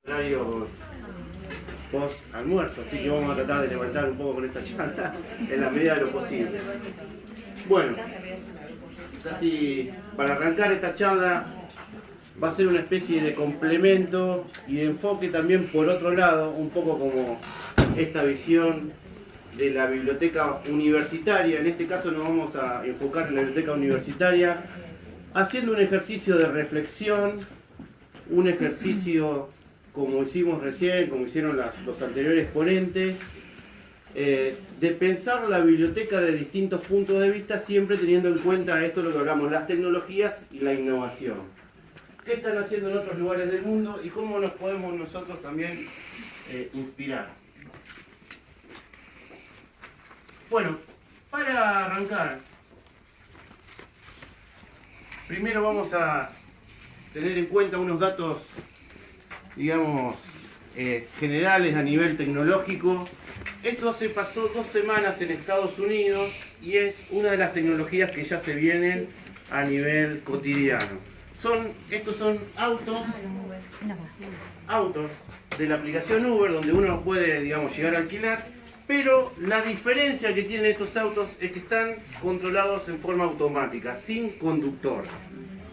horario post almuerzo, así que vamos a tratar de levantar un poco con esta charla en la medida de lo posible. Bueno, así para arrancar esta charla va a ser una especie de complemento y de enfoque también por otro lado, un poco como esta visión de la biblioteca universitaria. En este caso nos vamos a enfocar en la biblioteca universitaria, haciendo un ejercicio de reflexión, un ejercicio como hicimos recién, como hicieron los anteriores ponentes, de pensar la biblioteca de distintos puntos de vista, siempre teniendo en cuenta esto lo que hablamos, las tecnologías y la innovación. ¿Qué están haciendo en otros lugares del mundo y cómo nos podemos nosotros también inspirar? Bueno, para arrancar, primero vamos a tener en cuenta unos datos, digamos, generales a nivel tecnológico. Esto se pasó 2 semanas en Estados Unidos y es una de las tecnologías que ya se vienen a nivel cotidiano. Estos son autos de la aplicación Uber, donde uno puede, digamos, llegar a alquilar, pero la diferencia que tienen estos autos es que están controlados en forma automática, sin conductor.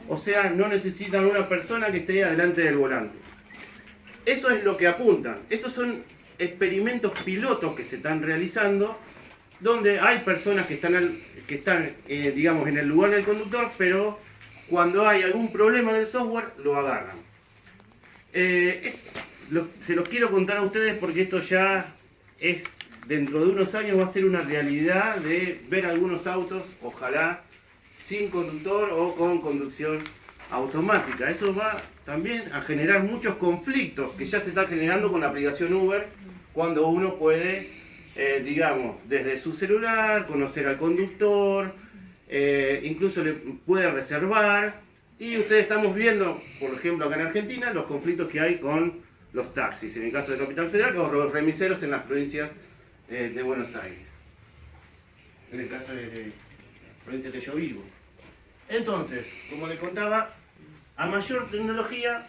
O sea, no necesitan una persona que esté adelante del volante. Eso es lo que apuntan. Estos son experimentos pilotos que se están realizando, donde hay personas que están digamos, en el lugar del conductor, pero cuando hay algún problema del software, lo agarran. Se los quiero contar a ustedes porque esto ya es, dentro de unos años va a ser una realidad de ver algunos autos, ojalá, sin conductor o con conducción automática. Eso va también a generar muchos conflictos que ya se está generando con la aplicación Uber, cuando uno puede, digamos, desde su celular, conocer al conductor, incluso le puede reservar. Y ustedes estamos viendo, por ejemplo, acá en Argentina, los conflictos que hay con los taxis, en el caso de Capital Federal, o los remiseros en las provincias de Buenos Aires, en el caso de la provincia que yo vivo. Entonces, como les contaba, a mayor tecnología,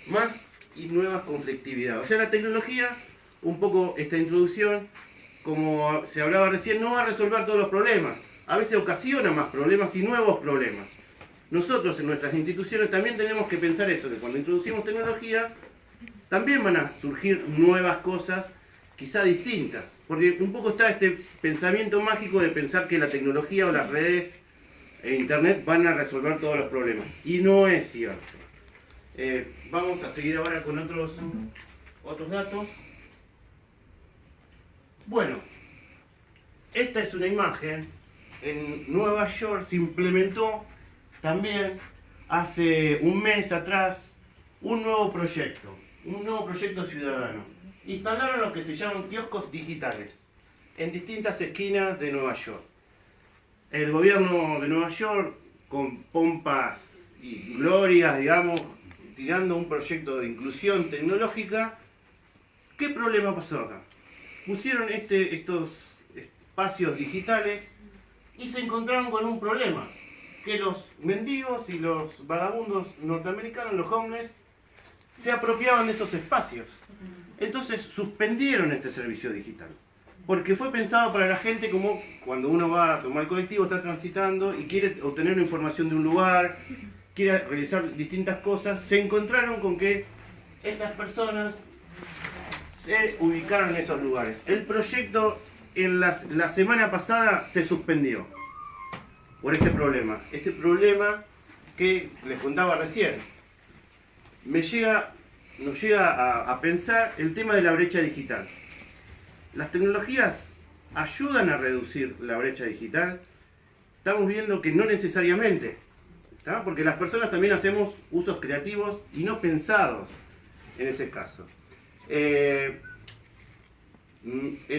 más y nuevas conflictividad. O sea, la tecnología, un poco esta introducción, como se hablaba recién, no va a resolver todos los problemas. A veces ocasiona más problemas y nuevos problemas. Nosotros en nuestras instituciones también tenemos que pensar eso, que cuando introducimos tecnología, también van a surgir nuevas cosas, quizá distintas. Porque un poco está este pensamiento mágico de pensar que la tecnología o las redes e Internet van a resolver todos los problemas. Y no es cierto. Vamos a seguir ahora con otros datos. Bueno, esta es una imagen. En Nueva York se implementó también hace un mes atrás un nuevo proyecto ciudadano. Instalaron lo que se llaman kioscos digitales en distintas esquinas de Nueva York. El gobierno de Nueva York, con pompas y glorias, digamos, tirando un proyecto de inclusión tecnológica. ¿Qué problema pasó acá? Pusieron estos espacios digitales y se encontraron con un problema, que los mendigos y los vagabundos norteamericanos, los homeless, se apropiaban de esos espacios. Entonces suspendieron este servicio digital, porque fue pensado para la gente como cuando uno va a tomar el colectivo, está transitando y quiere obtener una información de un lugar, quiere realizar distintas cosas. Se encontraron con que estas personas se ubicaron en esos lugares. El proyecto en la semana pasada se suspendió por este problema. Este problema que les contaba recién. Nos llega a pensar el tema de la brecha digital. Las tecnologías ayudan a reducir la brecha digital. Estamos viendo que no necesariamente, ¿está? Porque las personas también hacemos usos creativos y no pensados en ese caso. En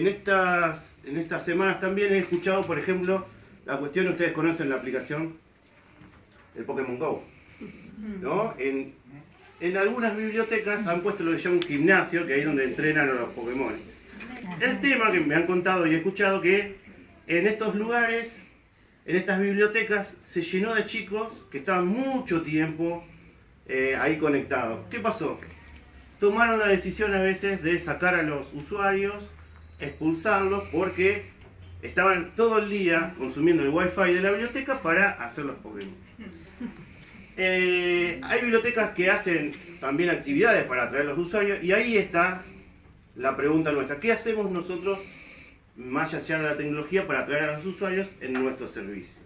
estas semanas también he escuchado, por ejemplo, la cuestión, ustedes conocen la aplicación, el Pokémon Go, ¿no? En algunas bibliotecas han puesto lo que se llama un gimnasio, que ahí es donde entrenan a los Pokémon. El tema que me han contado y he escuchado que en estos lugares, en estas bibliotecas, se llenó de chicos que estaban mucho tiempo ahí conectados. ¿Qué pasó? tomaron la decisión a veces de sacar a los usuarios, expulsarlos, porque estaban todo el día consumiendo el wifi de la biblioteca para hacer los Pokémon. Hay bibliotecas que hacen también actividades para atraer a los usuarios, y ahí está la pregunta nuestra: ¿qué hacemos nosotros, más allá de la tecnología, para atraer a los usuarios en nuestros servicios?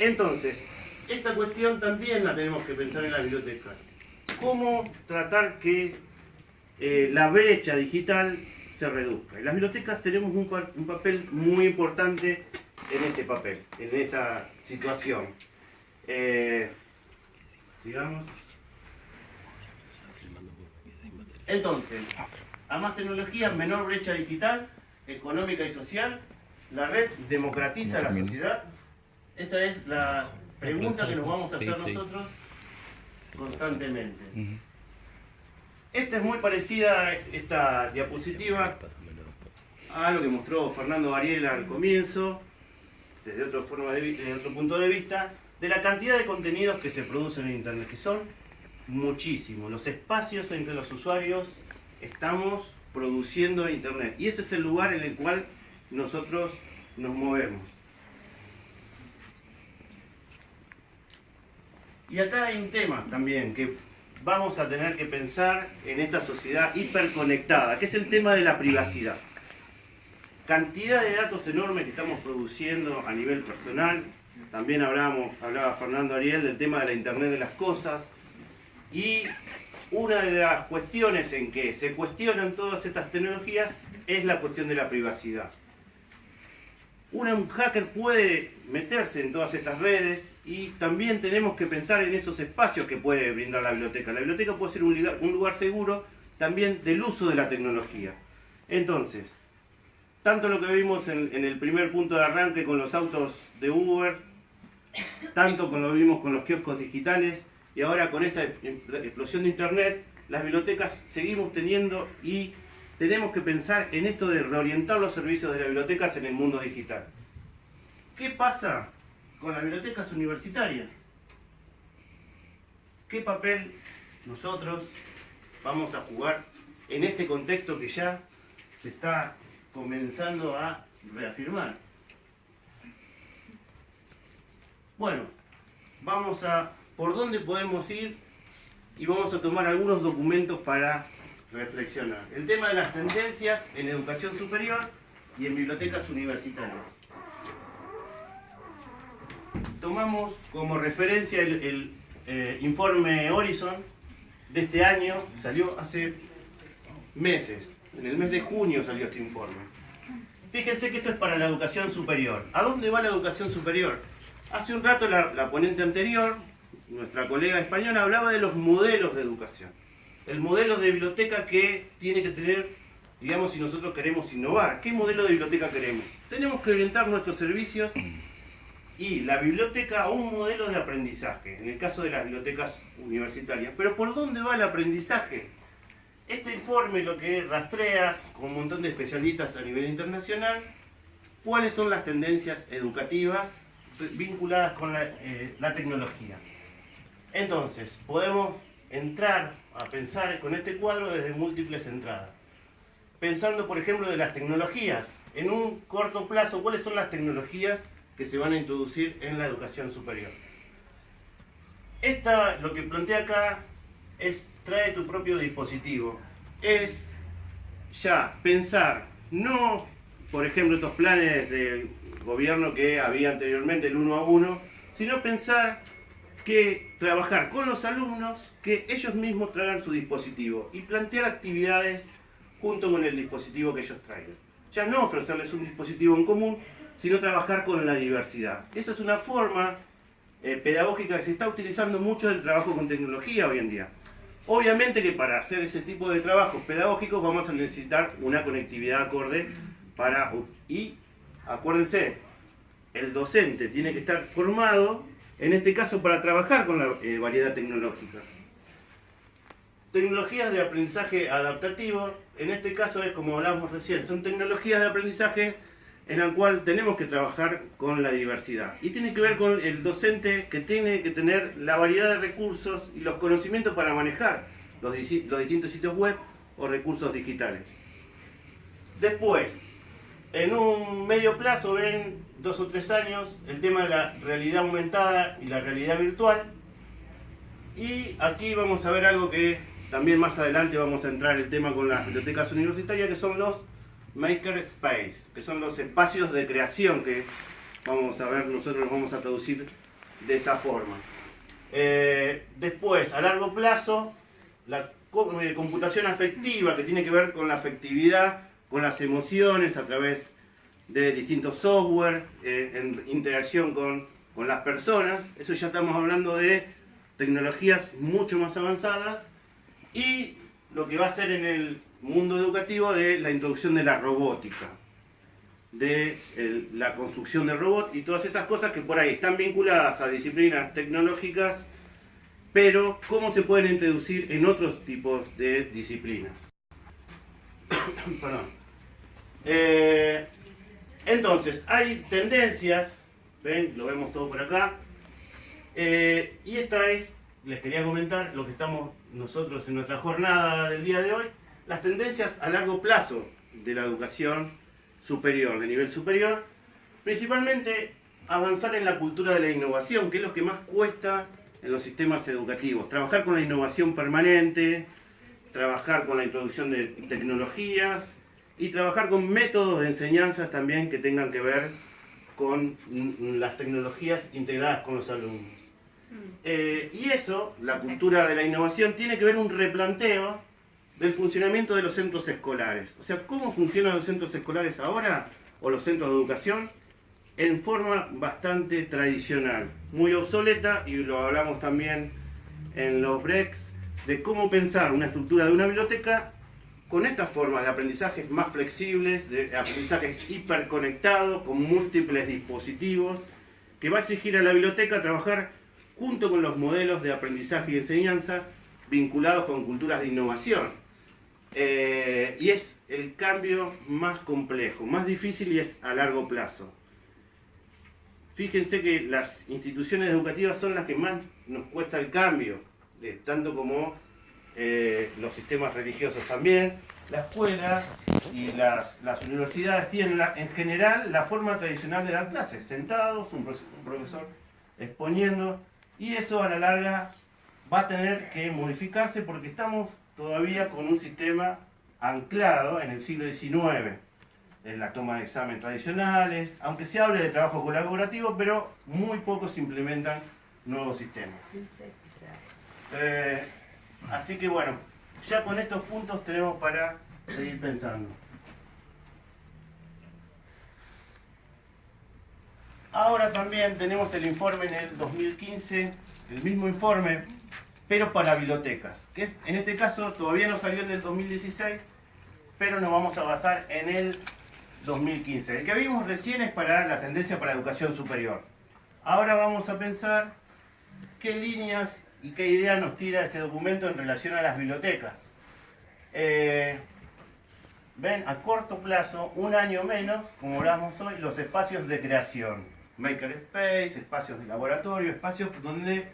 Entonces, esta cuestión también la tenemos que pensar en las bibliotecas. ¿Cómo tratar que la brecha digital se reduzca? Y las bibliotecas tenemos un papel muy importante en este papel, en esta situación. Sigamos. Entonces, a más tecnología, menor brecha digital, económica y social. La red democratiza la sociedad. Esa es la pregunta que nos vamos a hacer nosotros constantemente. Esta es muy parecida, esta diapositiva, a lo que mostró Fernando Variela al comienzo, desde otro punto de vista, de la cantidad de contenidos que se producen en Internet, que son muchísimos. Los espacios en que los usuarios estamos produciendo Internet. Y ese es el lugar en el cual nosotros nos movemos. Y acá hay un tema también que vamos a tener que pensar en esta sociedad hiperconectada, que es el tema de la privacidad. Cantidad de datos enormes que estamos produciendo a nivel personal. También hablaba Fernando Ariel del tema de la Internet de las cosas. Y una de las cuestiones en que se cuestionan todas estas tecnologías es la cuestión de la privacidad. Un hacker puede meterse en todas estas redes, y también tenemos que pensar en esos espacios que puede brindar la biblioteca. La biblioteca puede ser un lugar seguro también del uso de la tecnología. Entonces, tanto lo que vimos en el primer punto de arranque con los autos de Uber, tanto como lo vimos con los kioscos digitales, y ahora con esta explosión de Internet, las bibliotecas seguimos teniendo, y tenemos que pensar en esto de reorientar los servicios de las bibliotecas en el mundo digital. ¿Qué pasa con las bibliotecas universitarias? ¿Qué papel nosotros vamos a jugar en este contexto que ya se está comenzando a reafirmar? Bueno, vamos a por dónde podemos ir, y vamos a tomar algunos documentos para reflexionar. El tema de las tendencias en educación superior y en bibliotecas universitarias. Tomamos como referencia el informe Horizon de este año, salió hace meses, en el mes de junio salió este informe. Fíjense que esto es para la educación superior. ¿A dónde va la educación superior? Hace un rato la ponente anterior, nuestra colega española, hablaba de los modelos de educación. El modelo de biblioteca que tiene que tener, digamos, si nosotros queremos innovar. ¿Qué modelo de biblioteca queremos? Tenemos que orientar nuestros servicios y la biblioteca a un modelo de aprendizaje, en el caso de las bibliotecas universitarias. Pero ¿por dónde va el aprendizaje? Este informe lo que rastrea, con un montón de especialistas a nivel internacional, cuáles son las tendencias educativas vinculadas con la tecnología. Entonces, podemos entrar a pensar con este cuadro desde múltiples entradas. Pensando, por ejemplo, de las tecnologías. En un corto plazo, ¿cuáles son las tecnologías que se van a introducir en la educación superior? Lo que plantea acá es: trae tu propio dispositivo. Es ya pensar, no, por ejemplo, estos planes de gobierno que había anteriormente, el 1 a 1, sino pensar que trabajar con los alumnos, que ellos mismos traigan su dispositivo y plantear actividades junto con el dispositivo que ellos traigan. Ya no ofrecerles un dispositivo en común, sino trabajar con la diversidad. Esa es una forma pedagógica que se está utilizando mucho en el trabajo con tecnología hoy en día. Obviamente que para hacer ese tipo de trabajos pedagógicos vamos a necesitar una conectividad acorde y acuérdense, el docente tiene que estar formado, en este caso, para trabajar con la variedad tecnológica. Tecnologías de aprendizaje adaptativo, en este caso es como hablábamos recién, son tecnologías de aprendizaje en la cual tenemos que trabajar con la diversidad. Y tiene que ver con el docente, que tiene que tener la variedad de recursos y los conocimientos para manejar los distintos sitios web o recursos digitales. Después, en un medio plazo, ven 2 o 3 años, el tema de la realidad aumentada y la realidad virtual. Y aquí vamos a ver algo que también más adelante vamos a entrar el tema con las bibliotecas universitarias, que son los makerspace, que son los espacios de creación que vamos a ver, nosotros los vamos a traducir de esa forma. Después, a largo plazo, la computación afectiva, que tiene que ver con la afectividad, con las emociones a través de distintos software, en interacción con las personas. Eso ya estamos hablando de tecnologías mucho más avanzadas, y lo que va a ser en el mundo educativo de la introducción de la robótica, de la construcción de robots y todas esas cosas que por ahí están vinculadas a disciplinas tecnológicas, pero cómo se pueden introducir en otros tipos de disciplinas. Perdón. Entonces, hay tendencias, ¿ven? Lo vemos todo por acá. Y esta es, les quería comentar lo que estamos nosotros en nuestra jornada del día de hoy, las tendencias a largo plazo de la educación superior, de nivel superior, principalmente avanzar en la cultura de la innovación, que es lo que más cuesta en los sistemas educativos, trabajar con la innovación permanente, trabajar con la introducción de tecnologías y trabajar con métodos de enseñanza también que tengan que ver con las tecnologías integradas con los alumnos. Y eso, la cultura de la innovación, tiene que ver un replanteo del funcionamiento de los centros escolares. O sea, ¿cómo funcionan los centros escolares ahora, o los centros de educación? En forma bastante tradicional, muy obsoleta, y lo hablamos también en los breaks, de cómo pensar una estructura de una biblioteca con estas formas de aprendizajes más flexibles, de aprendizajes hiperconectados, con múltiples dispositivos, que va a exigir a la biblioteca trabajar junto con los modelos de aprendizaje y enseñanza vinculados con culturas de innovación. Y es el cambio más complejo, más difícil, y es a largo plazo. Fíjense que las instituciones educativas son las que más nos cuesta el cambio, tanto como los sistemas religiosos también. La escuela y las universidades tienen en general la forma tradicional de dar clases, sentados, un profesor exponiendo, y eso a la larga va a tener que modificarse porque estamos todavía con un sistema anclado en el siglo XIX, en la toma de examen tradicionales, aunque se hable de trabajo colaborativo, pero muy poco se implementan nuevos sistemas. Así que bueno, ya con estos puntos tenemos para seguir pensando. Ahora también tenemos el informe en el 2015, el mismo informe, pero para bibliotecas, que en este caso todavía no salió en el 2016, pero nos vamos a basar en el 2015. El que vimos recién es para la tendencia para educación superior. Ahora vamos a pensar qué líneas y qué ideas nos tira este documento en relación a las bibliotecas. Ven, a corto plazo, un año menos, como hablamos hoy, los espacios de creación. Makerspace, espacios de laboratorio, espacios donde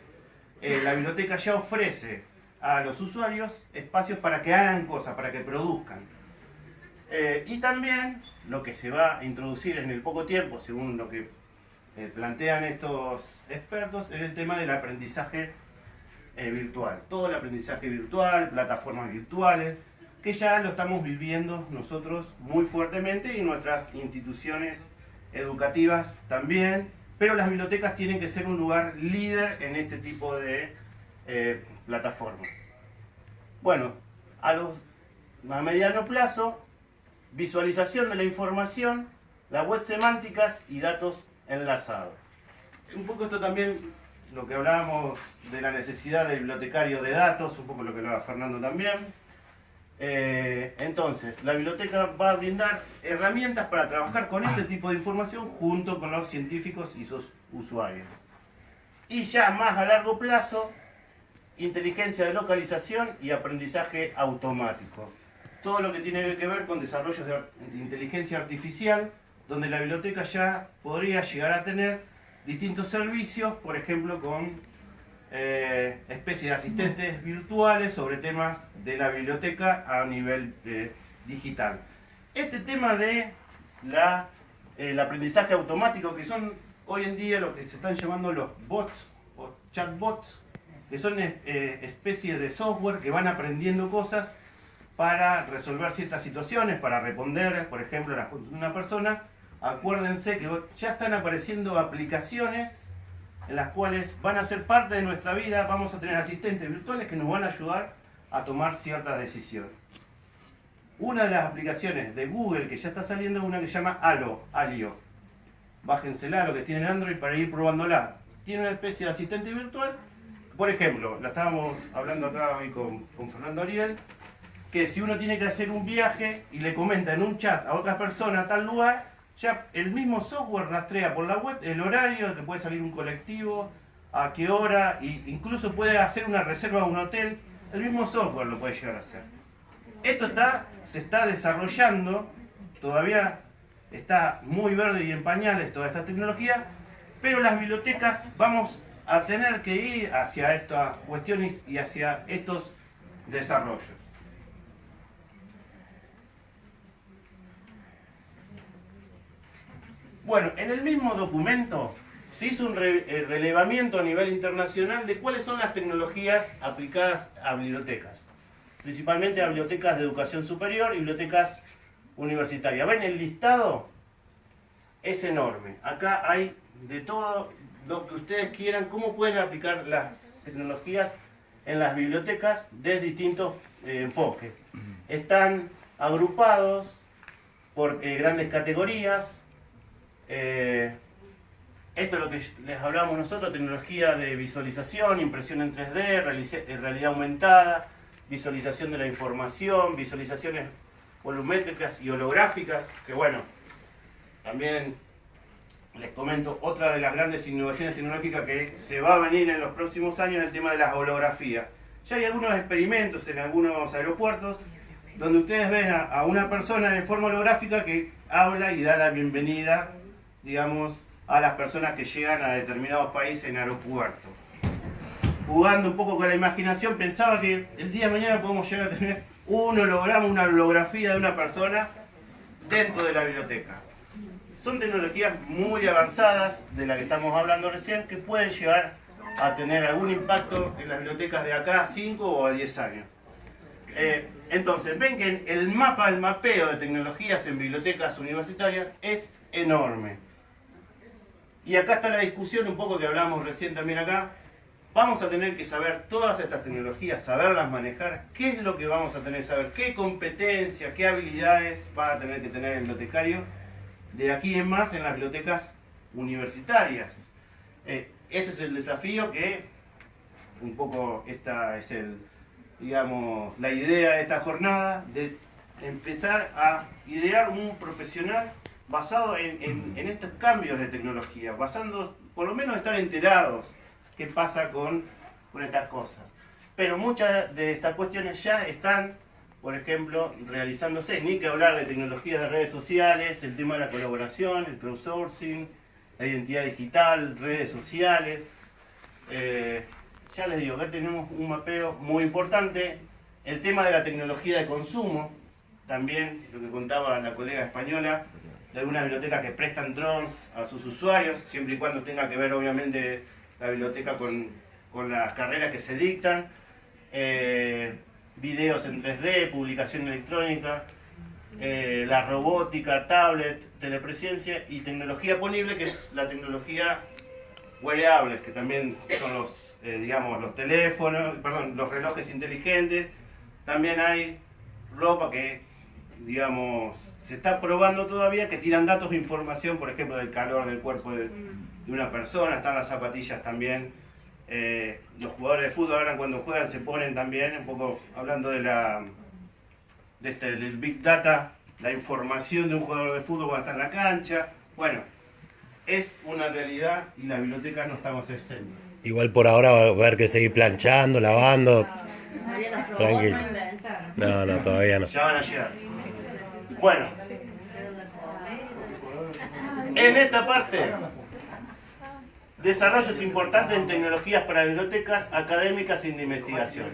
la biblioteca ya ofrece a los usuarios espacios para que hagan cosas, para que produzcan. Y también lo que se va a introducir en el poco tiempo, según lo que plantean estos expertos, es el tema del aprendizaje virtual. Todo el aprendizaje virtual, plataformas virtuales, que ya lo estamos viviendo nosotros muy fuertemente y nuestras instituciones educativas también, pero las bibliotecas tienen que ser un lugar líder en este tipo de plataformas. Bueno, a mediano plazo, visualización de la información, la web semánticas y datos enlazados. Un poco esto también, lo que hablábamos de la necesidad del bibliotecario de datos, un poco lo que hablaba Fernando también. Entonces, la biblioteca va a brindar herramientas para trabajar con este tipo de información junto con los científicos y sus usuarios. Y ya más a largo plazo, inteligencia de localización y aprendizaje automático. Todo lo que tiene que ver con desarrollos de inteligencia artificial, donde la biblioteca ya podría llegar a tener distintos servicios, por ejemplo con especie de asistentes virtuales sobre temas de la biblioteca a nivel digital. Este tema de el aprendizaje automático, que son hoy en día lo que se están llamando los bots o chatbots, que son especies de software que van aprendiendo cosas para resolver ciertas situaciones, para responder, por ejemplo, a las cosas de una persona. Acuérdense que ya están apareciendo aplicaciones en las cuales van a ser parte de nuestra vida. Vamos a tener asistentes virtuales que nos van a ayudar a tomar ciertas decisiones. Una de las aplicaciones de Google que ya está saliendo es una que se llama Alio. Bájensela, lo que tienen Android, para ir probándola. Tiene una especie de asistente virtual. Por ejemplo, la estábamos hablando acá hoy con Fernando Ariel, que si uno tiene que hacer un viaje y le comenta en un chat a otra persona a tal lugar, ya el mismo software rastrea por la web el horario que puede salir un colectivo, a qué hora, e incluso puede hacer una reserva a un hotel. El mismo software lo puede llegar a hacer. Esto se está desarrollando, todavía está muy verde y en pañales toda esta tecnología, pero las bibliotecas vamos a tener que ir hacia estas cuestiones y hacia estos desarrollos. Bueno, en el mismo documento se hizo un relevamiento a nivel internacional de cuáles son las tecnologías aplicadas a bibliotecas, principalmente a bibliotecas de educación superior y bibliotecas universitarias. ¿Ven? El listado es enorme. Acá hay de todo lo que ustedes quieran, cómo pueden aplicar las tecnologías en las bibliotecas de distintos enfoques. Están agrupados por grandes categorías. Esto es lo que les hablamos nosotros: tecnología de visualización, impresión en 3D, realidad aumentada, visualización de la información, visualizaciones volumétricas y holográficas, que bueno, también les comento, otra de las grandes innovaciones tecnológicas que se va a venir en los próximos años es el tema de las holografías. Ya hay algunos experimentos en algunos aeropuertos donde ustedes ven a una persona en forma holográfica que habla y da la bienvenida, digamos, a las personas que llegan a determinados países en aeropuertos. Jugando un poco con la imaginación, pensaba que el día de mañana podemos llegar a tener un holograma, una holografía de una persona dentro de la biblioteca. Son tecnologías muy avanzadas de las que estamos hablando recién, que pueden llegar a tener algún impacto en las bibliotecas de acá a 5 o a 10 años. Entonces, ven que el mapeo de tecnologías en bibliotecas universitarias es enorme. Y acá está la discusión un poco que hablamos recién también acá. Vamos a tener que saber todas estas tecnologías, saberlas manejar. ¿Qué es lo que vamos a tener que saber? ¿Qué competencias, qué habilidades va a tener que tener el bibliotecario de aquí en más en las bibliotecas universitarias? Ese es el desafío que un poco esta es digamos, la idea de esta jornada, de empezar a idear un profesional basado en estos cambios de tecnología, basando, por lo menos estar enterados qué pasa con estas cosas. Pero muchas de estas cuestiones ya están, por ejemplo, realizándose. Ni que hablar de tecnologías de redes sociales, el tema de la colaboración, el crowdsourcing, la identidad digital, redes sociales. Ya les digo, acá tenemos un mapeo muy importante. El tema de la tecnología de consumo, también lo que contaba la colega española, de algunas bibliotecas que prestan drones a sus usuarios, siempre y cuando tenga que ver obviamente la biblioteca con las carreras que se dictan, videos en 3D, publicación electrónica, la robótica, tablet, telepresencia y tecnología ponible, que es la tecnología wearables, que también son los teléfonos, perdón, los relojes inteligentes. También hay ropa que, digamos, se está probando todavía, que tiran datos de información, por ejemplo, del calor del cuerpo de una persona. Están las zapatillas también. Los jugadores de fútbol ahora cuando juegan se ponen también, un poco hablando del Big Data, la información de un jugador de fútbol cuando está en la cancha. Bueno, es una realidad y las bibliotecas no estamos exentos. Igual por ahora va a haber que seguir planchando, lavando. Tranquilo. No, todavía no. Ya van a llegar. Bueno, en esa parte Desarrollos importantes en tecnologías para bibliotecas académicas y de investigación.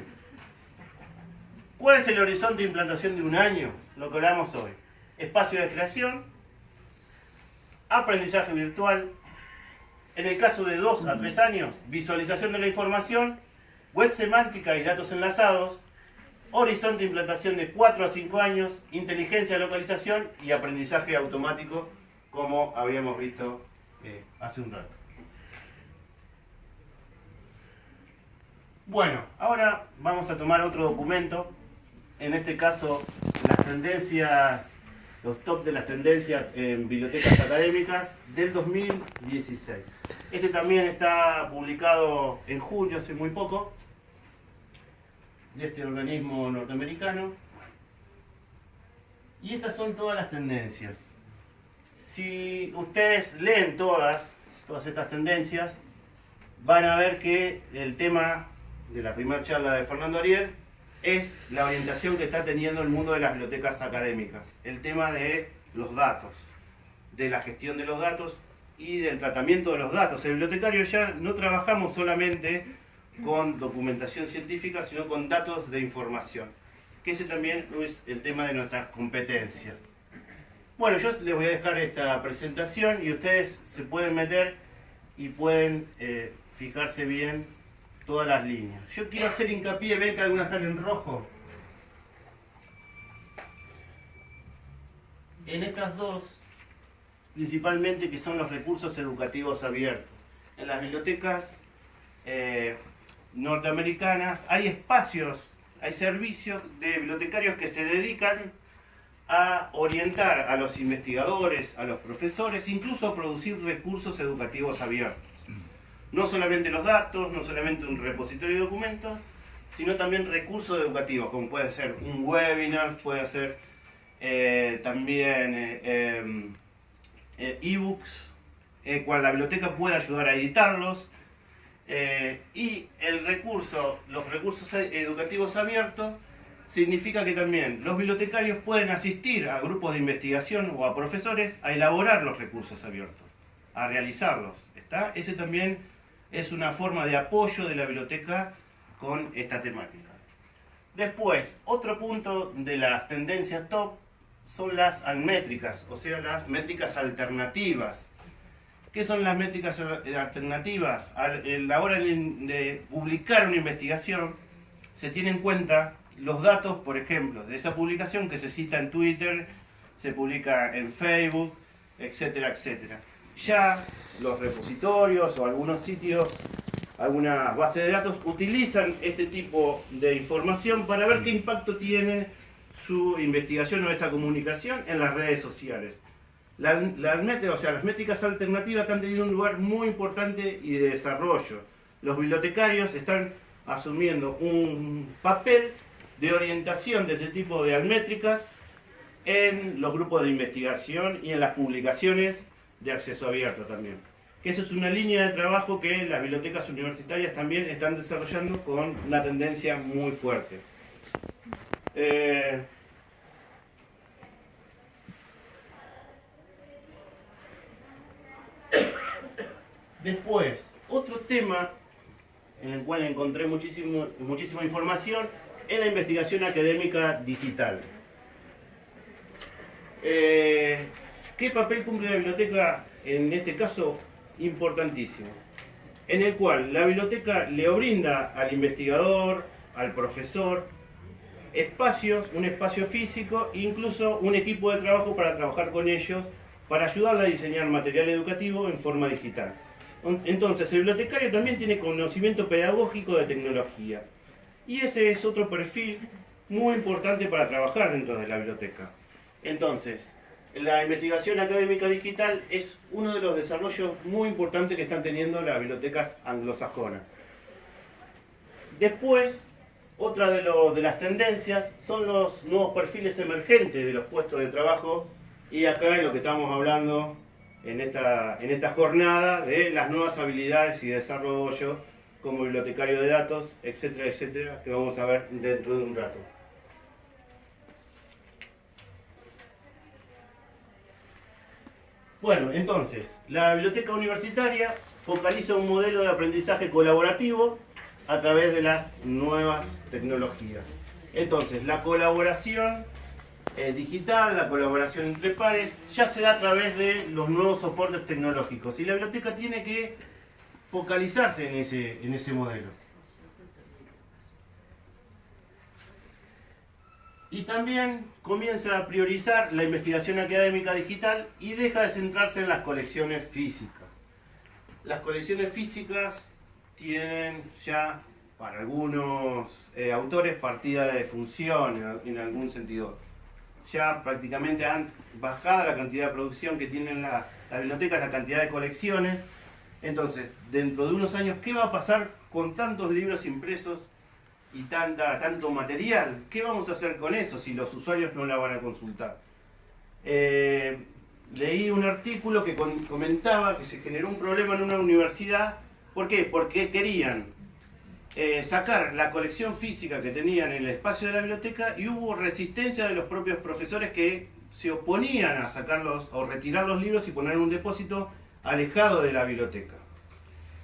¿Cuál es el horizonte de implantación de un año? Lo que hablamos hoy. Espacio de creación, aprendizaje virtual, en el caso de 2 a 3 años, visualización de la información, web semántica y datos enlazados, horizonte de implantación de 4 a 5 años, inteligencia de localización y aprendizaje automático, como habíamos visto hace un rato. Bueno, ahora vamos a tomar otro documento, en este caso las tendencias, los top de las tendencias en bibliotecas académicas del 2016. Este también está publicado en julio, hace muy poco, de este organismo norteamericano. Y estas son todas las tendencias. Si ustedes leen todas estas tendencias, van a ver que el tema de la primera charla de Fernando Ariel es la orientación que está teniendo el mundo de las bibliotecas académicas. El tema de los datos, de la gestión de los datos y del tratamiento de los datos. El bibliotecario ya no trabajamos solamente con documentación científica, sino con datos de información, que ese también es el tema de nuestras competencias. Bueno, yo les voy a dejar esta presentación y ustedes se pueden meter y pueden fijarse bien todas las líneas. Yo quiero hacer hincapié, ven que algunas están en rojo. En estas dos, principalmente, que son los recursos educativos abiertos. En las bibliotecas norteamericanas hay espacios, hay servicios de bibliotecarios que se dedican a orientar a los investigadores, a los profesores, incluso a producir recursos educativos abiertos. No solamente los datos, no solamente un repositorio de documentos, sino también recursos educativos, como puede ser un webinar, puede ser también ebooks, cual la biblioteca puede ayudar a editarlos, y los recursos educativos abiertos significa que también los bibliotecarios pueden asistir a grupos de investigación o a profesores a elaborar los recursos abiertos, a realizarlos. ¿Está? Ese también es una forma de apoyo de la biblioteca con esta temática. Después, otro punto de las tendencias top son las almétricas, o sea, las métricas alternativas. ¿Qué son las métricas alternativas? A la hora de publicar una investigación, se tienen en cuenta los datos, por ejemplo, de esa publicación que se cita en Twitter, se publica en Facebook, etcétera, etcétera. Ya los repositorios o algunos sitios, algunas bases de datos, utilizan este tipo de información para ver qué impacto tiene su investigación o esa comunicación en las redes sociales. Las métricas alternativas están teniendo un lugar muy importante y de desarrollo. Los bibliotecarios están asumiendo un papel de orientación de este tipo de almétricas en los grupos de investigación y en las publicaciones de acceso abierto también. Esa es una línea de trabajo que las bibliotecas universitarias también están desarrollando con una tendencia muy fuerte. Después, otro tema en el cual encontré muchísima información es la investigación académica digital. ¿Qué papel cumple la biblioteca en este caso? Importantísimo, en el cual la biblioteca le brinda al investigador, al profesor, un espacio físico e incluso un equipo de trabajo para trabajar con ellos, para ayudarle a diseñar material educativo en forma digital. Entonces, el bibliotecario también tiene conocimiento pedagógico de tecnología. Y ese es otro perfil muy importante para trabajar dentro de la biblioteca. Entonces, la investigación académica digital es uno de los desarrollos muy importantes que están teniendo las bibliotecas anglosajonas. Después, otra de las tendencias son los nuevos perfiles emergentes de los puestos de trabajo, y acá es lo que estamos hablando en esta jornada de las nuevas habilidades y desarrollo como bibliotecario de datos, etcétera, etcétera, que vamos a ver dentro de un rato. Bueno, entonces, la biblioteca universitaria focaliza un modelo de aprendizaje colaborativo a través de las nuevas tecnologías. Entonces, la colaboración digital, la colaboración entre pares, ya se da a través de los nuevos soportes tecnológicos. Y la biblioteca tiene que focalizarse en ese modelo. Y también comienza a priorizar la investigación académica digital y deja de centrarse en las colecciones físicas. Las colecciones físicas tienen ya, para algunos autores, partida de defunción en algún sentido. Ya prácticamente han bajado la cantidad de producción que tienen las bibliotecas, la cantidad de colecciones. Entonces, dentro de unos años, ¿qué va a pasar con tantos libros impresos y tanto material? ¿Qué vamos a hacer con eso si los usuarios no la van a consultar? Leí un artículo que comentaba que se generó un problema en una universidad. ¿Por qué? Porque querían sacar la colección física que tenían en el espacio de la biblioteca y hubo resistencia de los propios profesores que se oponían a sacarlos o retirar los libros y poner un depósito alejado de la biblioteca.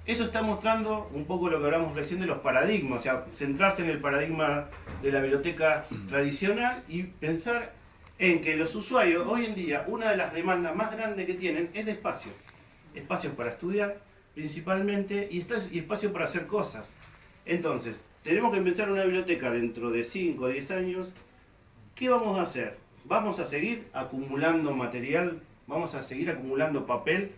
Eso está mostrando un poco lo que hablamos recién de los paradigmas, o sea, centrarse en el paradigma de la biblioteca tradicional y pensar en que los usuarios hoy en día, una de las demandas más grandes que tienen es de espacio. Espacios para estudiar principalmente y espacio para hacer cosas. Entonces, tenemos que pensar en una biblioteca dentro de 5 o 10 años. ¿Qué vamos a hacer? ¿Vamos a seguir acumulando material? ¿Vamos a seguir acumulando papel?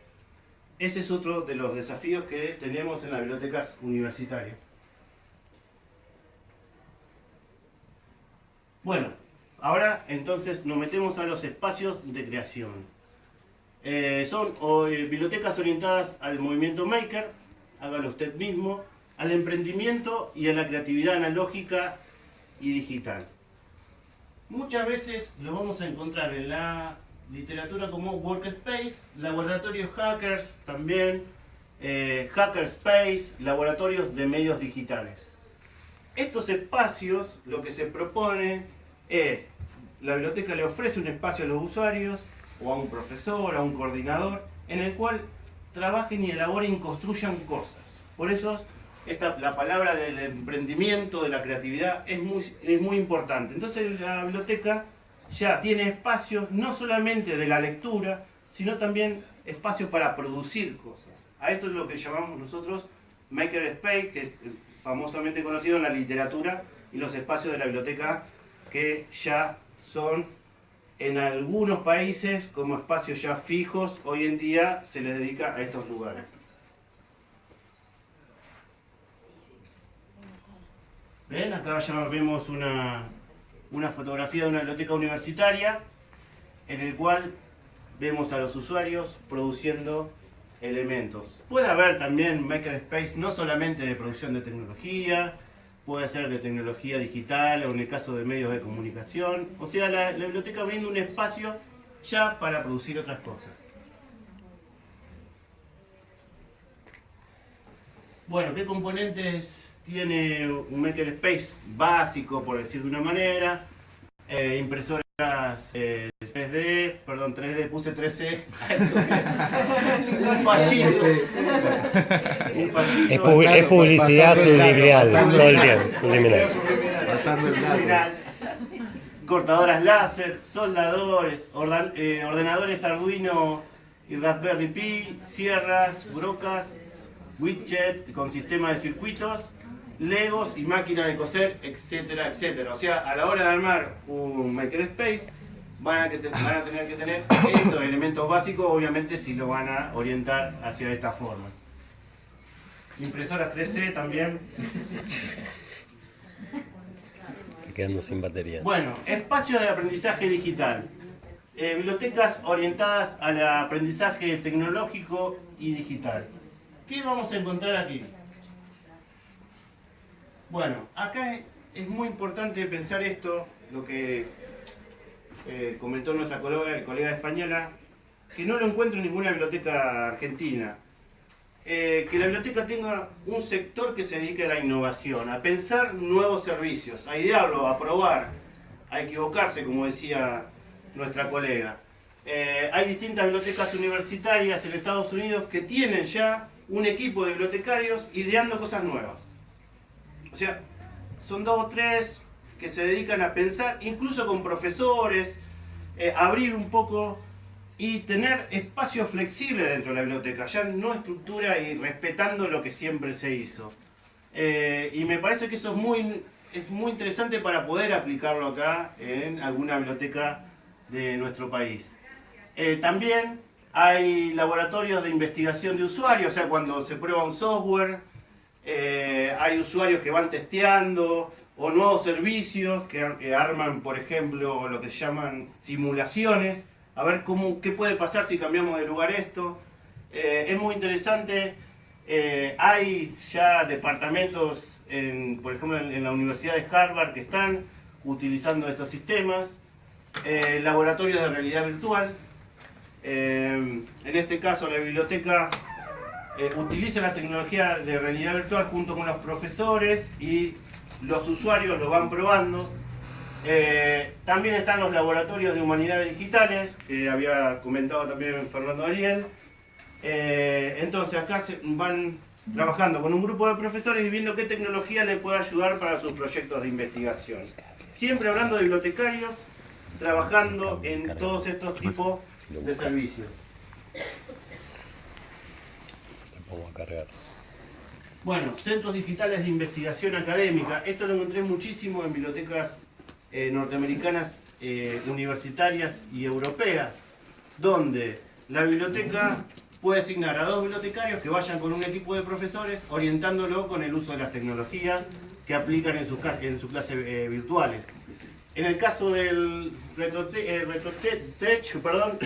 Ese es otro de los desafíos que tenemos en las bibliotecas universitarias. Bueno, ahora entonces nos metemos a los espacios de creación. Son bibliotecas orientadas al movimiento maker, hágalo usted mismo, al emprendimiento y a la creatividad analógica y digital. Muchas veces lo vamos a encontrar en la literatura como workspace, laboratorios hackers también, hackerspace, laboratorios de medios digitales. Estos espacios, lo que se propone es, la biblioteca le ofrece un espacio a los usuarios, o a un profesor, a un coordinador, en el cual trabajen y elaboren y construyan cosas. Por eso la palabra del emprendimiento, de la creatividad, es muy importante. Entonces la biblioteca ya tiene espacios no solamente de la lectura, sino también espacios para producir cosas. A esto es lo que llamamos nosotros Makerspace, que es famosamente conocido en la literatura, y los espacios de la biblioteca que ya son en algunos países como espacios ya fijos. Hoy en día se les dedica a estos lugares. ¿Ven? Acá ya vemos una fotografía de una biblioteca universitaria en el cual vemos a los usuarios produciendo elementos. Puede haber también makerspace no solamente de producción de tecnología, puede ser de tecnología digital o en el caso de medios de comunicación. O sea, la biblioteca brinda un espacio ya para producir otras cosas. Bueno, ¿qué componentes tiene un makerspace básico, por decir de una manera? Impresoras 3D, perdón, 3D, puse 3C. Un fallito. Es publicidad subliminal, todo el tiempo, subliminal. Cortadoras láser, soldadores, ordenadores Arduino y Raspberry Pi, sierras, brocas, widgets con sistema de circuitos, legos y máquina de coser, etcétera, etcétera. O sea, a la hora de armar un makerspace van a tener que tener estos elementos básicos, obviamente si lo van a orientar hacia esta forma. Impresoras 3C también. Quedando sin batería. Bueno, espacios de aprendizaje digital. Bibliotecas orientadas al aprendizaje tecnológico y digital. ¿Qué vamos a encontrar aquí? Bueno, acá es muy importante pensar esto, lo que comentó nuestra colega española, que no lo encuentro en ninguna biblioteca argentina. Que la biblioteca tenga un sector que se dedique a la innovación, a pensar nuevos servicios, a idearlo, a probar, a equivocarse, como decía nuestra colega. Hay distintas bibliotecas universitarias en Estados Unidos que tienen ya un equipo de bibliotecarios ideando cosas nuevas. O sea, son 2 o 3 que se dedican a pensar, incluso con profesores, abrir un poco y tener espacios flexibles dentro de la biblioteca, ya no estructura y respetando lo que siempre se hizo. Y me parece que eso es muy interesante para poder aplicarlo acá en alguna biblioteca de nuestro país. También hay laboratorios de investigación de usuarios, o sea, cuando se prueba un software, hay usuarios que van testeando, o nuevos servicios que arman, por ejemplo, lo que se llaman simulaciones, a ver qué puede pasar si cambiamos de lugar esto. Es muy interesante. Hay ya departamentos, por ejemplo, en la Universidad de Harvard que están utilizando estos sistemas. Laboratorios de realidad virtual. En este caso, la biblioteca utiliza la tecnología de realidad virtual junto con los profesores y los usuarios lo van probando. También están los laboratorios de humanidades digitales, que había comentado también Fernando Ariel. Entonces acá van trabajando con un grupo de profesores y viendo qué tecnología les puede ayudar para sus proyectos de investigación. Siempre hablando de bibliotecarios, trabajando en todos estos tipos de servicios. Bueno, centros digitales de investigación académica. Esto lo encontré muchísimo en bibliotecas norteamericanas, universitarias y europeas, donde la biblioteca puede asignar a 2 bibliotecarios que vayan con un equipo de profesores orientándolo con el uso de las tecnologías que aplican en sus clases virtuales. En el caso del RetroTech, perdón,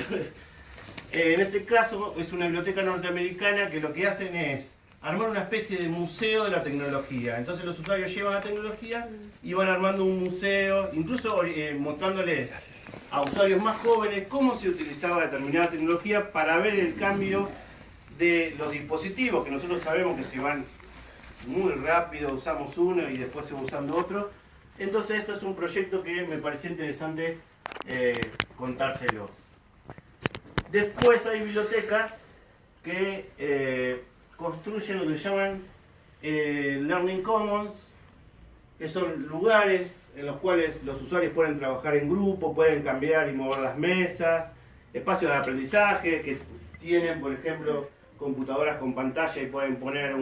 en este caso es una biblioteca norteamericana que lo que hacen es armar una especie de museo de la tecnología. Entonces los usuarios llevan la tecnología y van armando un museo, incluso mostrándoles a usuarios más jóvenes cómo se utilizaba determinada tecnología para ver el cambio de los dispositivos, que nosotros sabemos que se van muy rápido, usamos uno y después se va usando otro. Entonces esto es un proyecto que me pareció interesante contárselos. Después hay bibliotecas que construyen lo que llaman Learning Commons, que son lugares en los cuales los usuarios pueden trabajar en grupo, pueden cambiar y mover las mesas, espacios de aprendizaje que tienen, por ejemplo, computadoras con pantalla y pueden poner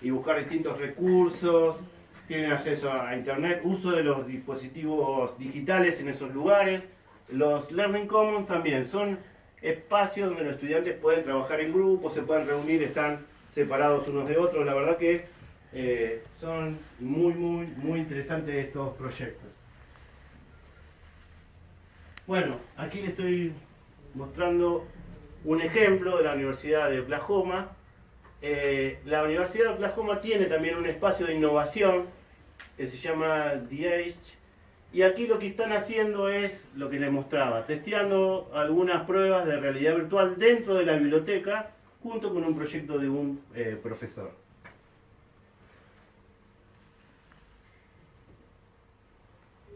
y buscar distintos recursos, tienen acceso a internet, uso de los dispositivos digitales en esos lugares. Los Learning Commons también son espacios donde los estudiantes pueden trabajar en grupo, se pueden reunir, están separados unos de otros. La verdad que son muy interesantes estos proyectos. Bueno, aquí les estoy mostrando un ejemplo de la Universidad de Oklahoma. La Universidad de Oklahoma tiene también un espacio de innovación que se llama The Edge. Y aquí lo que están haciendo es lo que les mostraba, testeando algunas pruebas de realidad virtual dentro de la biblioteca junto con un proyecto de un profesor.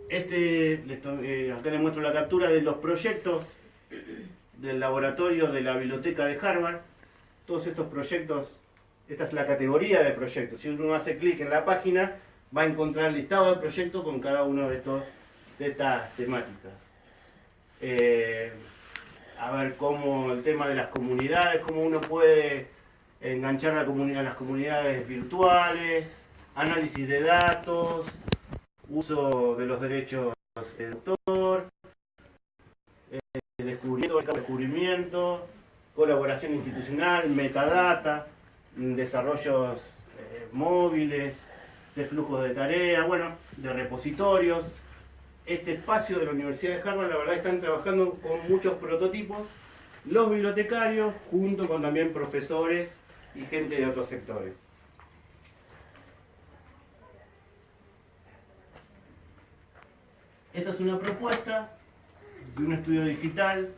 Acá les muestro la captura de los proyectos del laboratorio de la biblioteca de Harvard. Todos estos proyectos, esta es la categoría de proyectos. Si uno hace clic en la página, va a encontrar el listado de proyectos con cada uno de estas temáticas. A ver cómo el tema de las comunidades, cómo uno puede enganchar a las comunidades virtuales, análisis de datos, uso de los derechos de autor, descubrimiento, colaboración institucional, metadata, desarrollos móviles, de flujos de tarea, bueno, de repositorios. Este espacio de la Universidad de Harvard, la verdad, están trabajando con muchos prototipos, los bibliotecarios, junto con también profesores y gente de otros sectores. Esta es una propuesta de un estudio digital,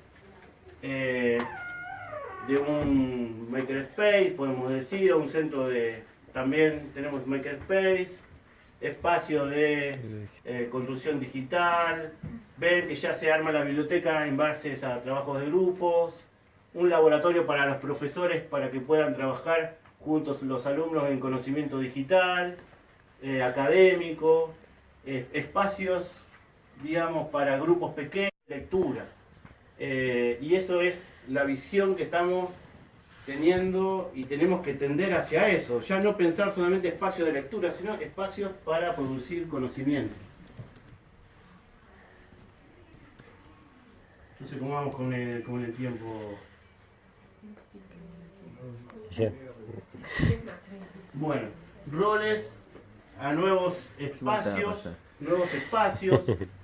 de un makerspace, podemos decir, o un centro de... También tenemos makerspace, espacio de construcción digital. Ven que ya se arma la biblioteca en base a trabajos de grupos. un laboratorio para los profesores para que puedan trabajar juntos los alumnos en conocimiento digital, académico, espacios, digamos, para grupos pequeños, lectura. Y eso es la visión que estamos teniendo y tenemos que tender hacia eso. Ya no pensar solamente espacios de lectura, sino espacios para producir conocimiento. No sé cómo vamos con el tiempo. Sí. Bueno, roles a nuevos espacios,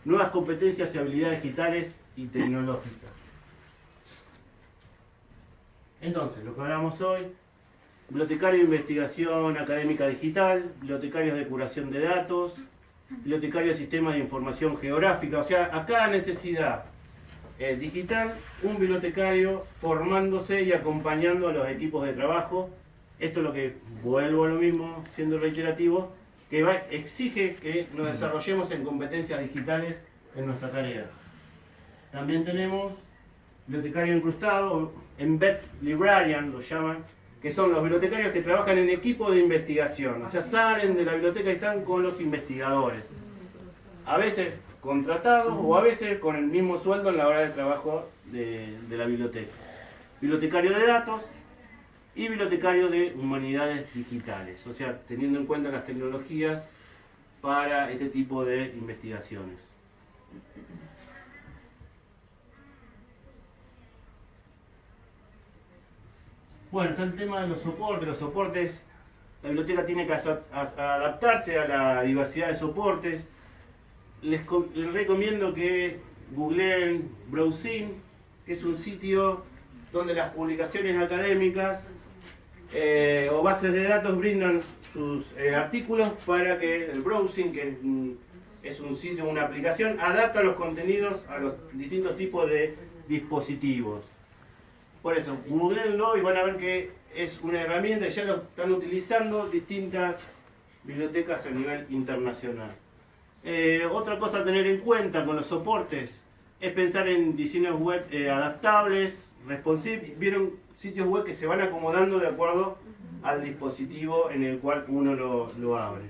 nuevas competencias y habilidades digitales y tecnológicas. Entonces, lo que hablamos hoy, bibliotecario de investigación académica digital, bibliotecarios de curación de datos, bibliotecario de sistemas de información geográfica, o sea, a cada necesidad digital, un bibliotecario formándose y acompañando a los equipos de trabajo. Esto es lo que, vuelvo a lo mismo, siendo reiterativo, que exige que nos desarrollemos en competencias digitales en nuestra tarea. También tenemos bibliotecario incrustado, Embed Librarian lo llaman, que son los bibliotecarios que trabajan en equipo de investigación, o sea, salen de la biblioteca y están con los investigadores. A veces contratados o a veces con el mismo sueldo en la hora de trabajo de la biblioteca. Bibliotecario de datos y bibliotecario de humanidades digitales, o sea, teniendo en cuenta las tecnologías para este tipo de investigaciones. Bueno, está el tema de los soportes. Los soportes, la biblioteca tiene que adaptarse a la diversidad de soportes. Les recomiendo que googleen Browsing, que es un sitio donde las publicaciones académicas o bases de datos brindan sus artículos para que el browsing, que es un sitio, una aplicación, adapta los contenidos a los distintos tipos de dispositivos. Por eso, googleenlo y van a ver que es una herramienta y ya lo están utilizando distintas bibliotecas a nivel internacional. Otra cosa a tener en cuenta con los soportes es pensar en diseños web adaptables, responsive. Vieron sitios web que se van acomodando de acuerdo al dispositivo en el cual uno lo abre.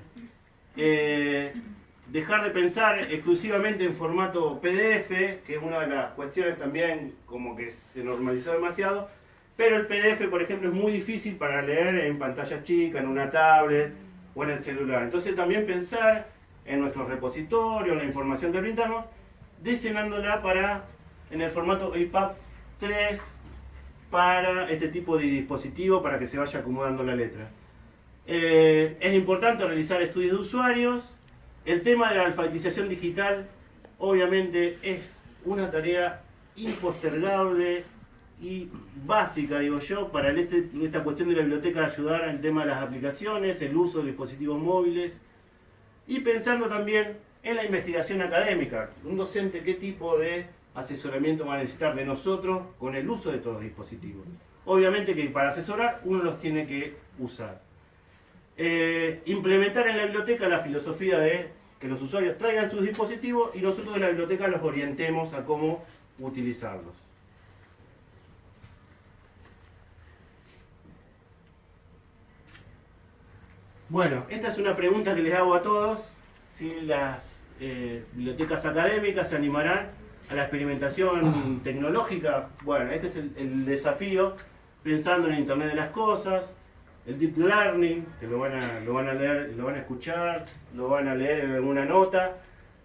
Dejar de pensar exclusivamente en formato PDF, que es una de las cuestiones también como que se normalizó demasiado, pero el PDF, por ejemplo, es muy difícil para leer en pantalla chica, en una tablet o en el celular. Entonces también pensar en nuestros repositorios, la información que brindamos, diseñándola en el formato EPUB 3 para este tipo de dispositivo, para que se vaya acomodando la letra. Es importante realizar estudios de usuarios. El tema de la alfabetización digital obviamente es una tarea impostergable y básica, digo yo, para esta cuestión de la biblioteca, ayudar al tema de las aplicaciones, el uso de dispositivos móviles y pensando también en la investigación académica. Un docente, ¿qué tipo de asesoramiento va a necesitar de nosotros con el uso de todos los dispositivos? Obviamente que para asesorar uno los tiene que usar. Implementar en la biblioteca la filosofía de que los usuarios traigan sus dispositivos y nosotros en la biblioteca los orientemos a cómo utilizarlos. Bueno, esta es una pregunta que les hago a todos. Si las bibliotecas académicas se animarán a la experimentación tecnológica. Bueno, este es el desafío, pensando en el Internet de las Cosas, el Deep Learning, que lo van a leer, lo van a escuchar, lo van a leer en alguna nota,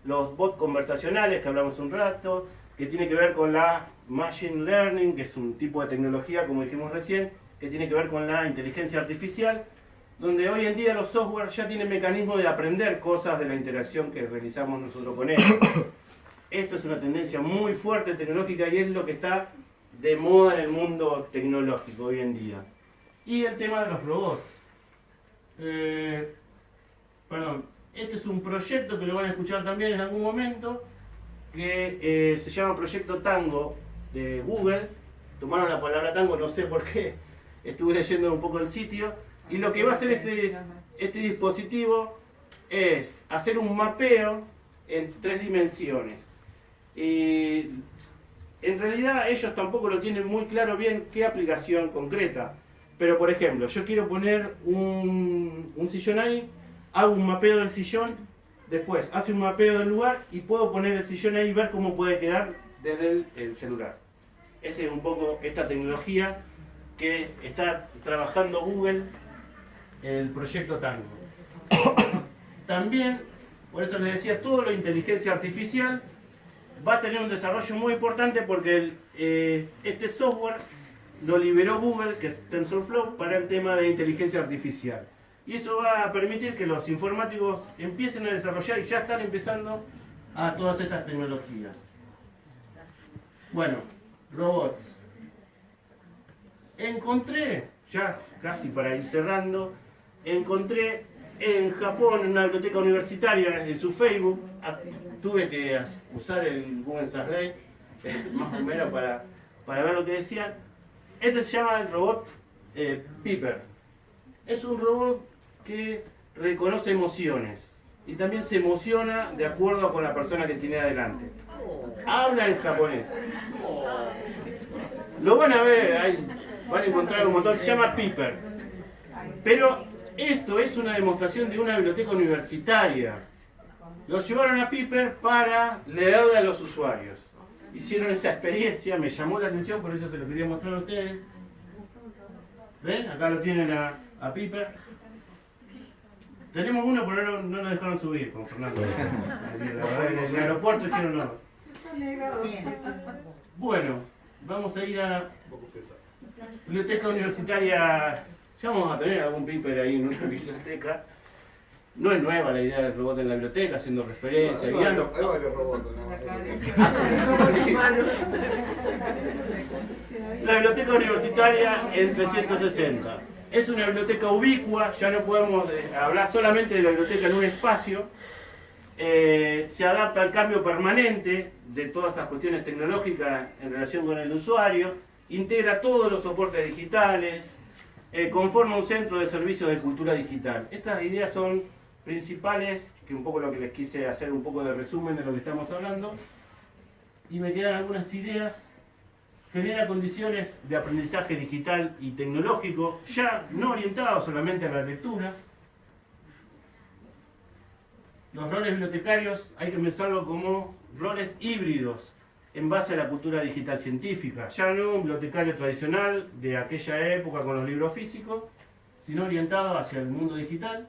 los bots conversacionales que hablamos un rato, que tiene que ver con la Machine Learning, que es un tipo de tecnología, como dijimos recién, que tiene que ver con la inteligencia artificial, donde hoy en día los software ya tienen mecanismos de aprender cosas de la interacción que realizamos nosotros con ellos. Esto es una tendencia muy fuerte tecnológica y es lo que está de moda en el mundo tecnológico hoy en día. Y el tema de los robots. Este es un proyecto que lo van a escuchar también en algún momento, que se llama Proyecto Tango de Google. Tomaron la palabra tango, no sé por qué, estuve leyendo un poco el sitio. Y lo que va a hacer este dispositivo es hacer un mapeo en 3 dimensiones. Y en realidad ellos tampoco lo tienen muy claro bien qué aplicación concreta. Pero por ejemplo, yo quiero poner un sillón ahí, hago un mapeo del sillón, después hace un mapeo del lugar y puedo poner el sillón ahí y ver cómo puede quedar desde el celular. Esa es un poco esta tecnología que está trabajando Google, el proyecto Tango. También, por eso les decía, todo lo de inteligencia artificial va a tener un desarrollo muy importante porque este software lo liberó Google, que es TensorFlow, para el tema de inteligencia artificial. Y eso va a permitir que los informáticos empiecen a desarrollar y ya están empezando a todas estas tecnologías. Bueno, robots. Encontré, ya casi para ir cerrando, encontré en Japón, en una biblioteca universitaria, en su Facebook, tuve que usar el Google Translate, más o menos para ver lo que decían. Este se llama el robot Piper. Es un robot que reconoce emociones y también se emociona de acuerdo con la persona que tiene adelante. Habla en japonés. Lo van a ver, ahí van a encontrar un montón, se llama Piper. Pero esto es una demostración de una biblioteca universitaria. Lo llevaron a Piper para leerle a los usuarios. Hicieron esa experiencia, me llamó la atención, por eso se lo quería mostrar a ustedes. ¿Ven? Acá lo tienen a Piper. Tenemos uno, pero no nos dejaron subir con Fernando. En el aeropuerto dijeron no. Bueno, vamos a ir a biblioteca universitaria. Ya vamos a tener algún Piper ahí en una biblioteca. No es nueva la idea del robot en la biblioteca, haciendo referencia, guiando. Hay varios robots, ¿no? La biblioteca universitaria es 360. Es una biblioteca ubicua, ya no podemos hablar solamente de la biblioteca en un espacio. Se adapta al cambio permanente de todas estas cuestiones tecnológicas en relación con el usuario. Integra todos los soportes digitales. Conforma un centro de servicios de cultura digital. Estas ideas son principales, que un poco lo que les quise hacer un poco de resumen de lo que estamos hablando, y me quedan algunas ideas. Genera condiciones de aprendizaje digital y tecnológico, ya no orientados solamente a la lectura. Los roles bibliotecarios hay que pensarlo como roles híbridos en base a la cultura digital científica, ya no un bibliotecario tradicional de aquella época con los libros físicos, sino orientado hacia el mundo digital.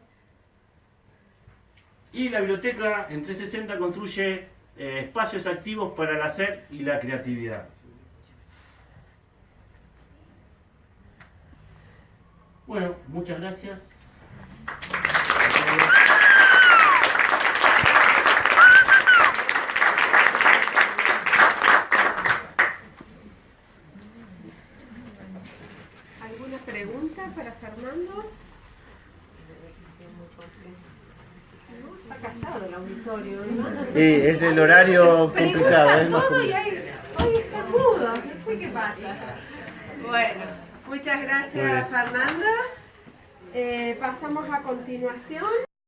Y la biblioteca en 360 construye espacios activos para el hacer y la creatividad. Bueno, muchas gracias. ¿Alguna pregunta para Fernando? No, está callado el auditorio, ¿no? Sí, es el horario complicado. Es más Todo y complicado. hoy está mudo, no sé qué pasa. Bueno, muchas gracias Fernanda. Pasamos a continuación.